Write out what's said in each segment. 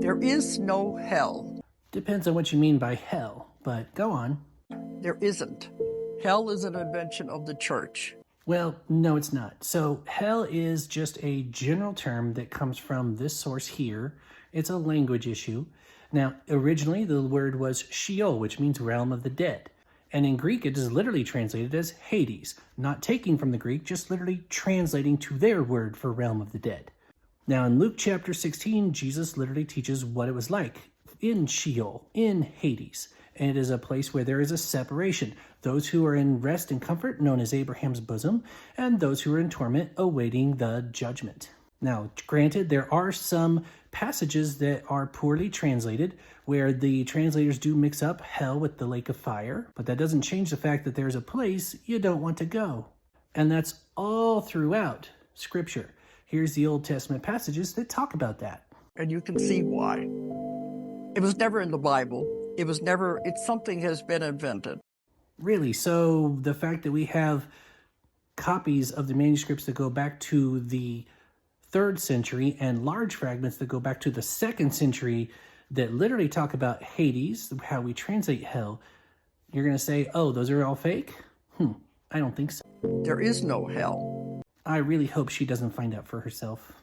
There is no hell. Depends on what you mean by hell, but go on. There isn't. Hell is an invention of the church. Well, no, it's not. So hell is just a general term that comes from this source here. It's a language issue. Now, originally the word was Sheol, which means realm of the dead. And in Greek, it is literally translated as Hades, not taking from the Greek, just literally translating to their word for realm of the dead. Now, in Luke chapter 16, Jesus literally teaches what it was like in Sheol, in Hades. And it is a place where there is a separation. Those who are in rest and comfort, known as Abraham's bosom, and those who are in torment, awaiting the judgment. Now, granted, there are some passages that are poorly translated, where the translators do mix up hell with the lake of fire, but that doesn't change the fact that there's a place you don't want to go. And that's all throughout Scripture. Here's the Old Testament passages that talk about that. And you can see why. It was never in the Bible. It's something has been invented. Really? So the fact that we have copies of the manuscripts that go back to the 3rd century and large fragments that go back to the 2nd century that literally talk about Hades, how we translate hell, you're going to say, oh, those are all fake? I don't think so. There is no hell. I really hope she doesn't find out for herself.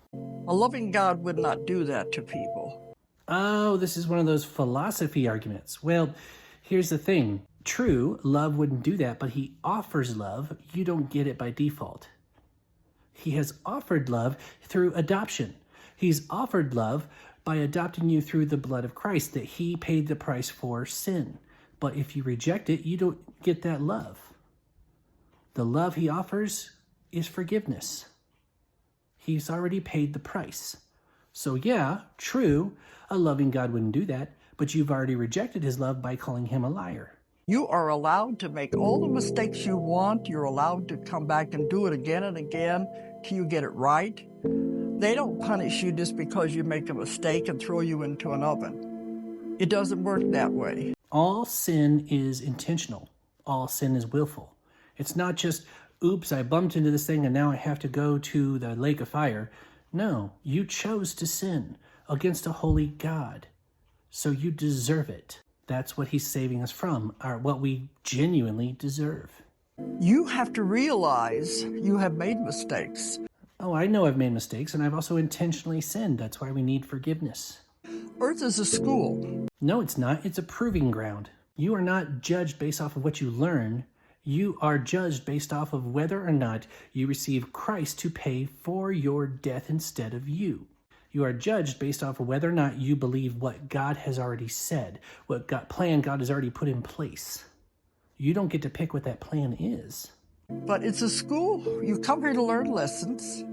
A loving God would not do that to people. Oh, this is one of those philosophy arguments. Well, here's the thing. True, love wouldn't do that, but he offers love. You don't get it by default. He has offered love through adoption. He's offered love by adopting you through the blood of Christ, that he paid the price for sin. But if you reject it, you don't get that love. The love he offers is forgiveness. He's already paid the price. So yeah, true, a loving God wouldn't do that, but you've already rejected his love by calling him a liar. You are allowed to make all the mistakes you want. You're allowed to come back and do it again and again till you get it right. They don't punish you just because you make a mistake and throw you into an oven. It doesn't work that way. All sin is intentional. All sin is willful. It's not just, oops, I bumped into this thing and now I have to go to the lake of fire. No, you chose to sin against a holy God. So you deserve it. That's what he's saving us from, what we genuinely deserve. You have to realize you have made mistakes. Oh, I know I've made mistakes, and I've also intentionally sinned. That's why we need forgiveness. Earth is a school. No, it's not. It's a proving ground. You are not judged based off of what you learn. You are judged based off of whether or not you receive Christ to pay for your death instead of you. You are judged based off of whether or not you believe what God has already said, what plan God has already put in place. You don't get to pick what that plan is. But it's a school. You come here to learn lessons,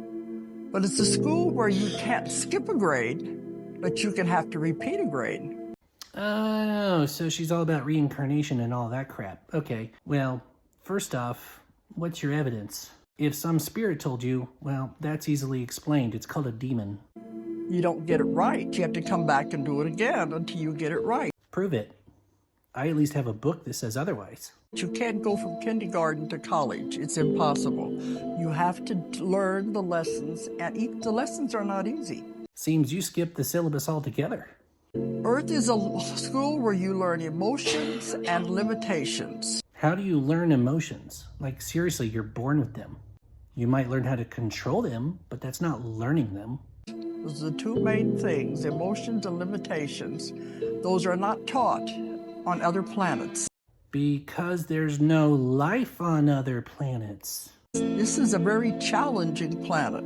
but it's a school where you can't skip a grade, but you can have to repeat a grade. Oh, so she's all about reincarnation and all that crap. Okay, well, first off, what's your evidence? If some spirit told you, well, that's easily explained. It's called a demon. You don't get it right. You have to come back and do it again until you get it right. Prove it. I at least have a book that says otherwise. You can't go from kindergarten to college. It's impossible. You have to learn the lessons, and the lessons are not easy. Seems you skipped the syllabus altogether. Earth is a school where you learn emotions and limitations. How do you learn emotions? Like, seriously, you're born with them. You might learn how to control them, but that's not learning them. Those are the two main things, emotions and limitations. Those are not taught on other planets. Because there's no life on other planets. This is a very challenging planet.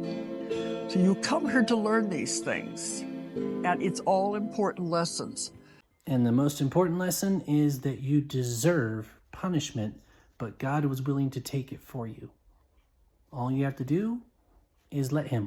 So you come here to learn these things, and it's all important lessons. And the most important lesson is that you deserve punishment, but God was willing to take it for you. All you have to do is let him.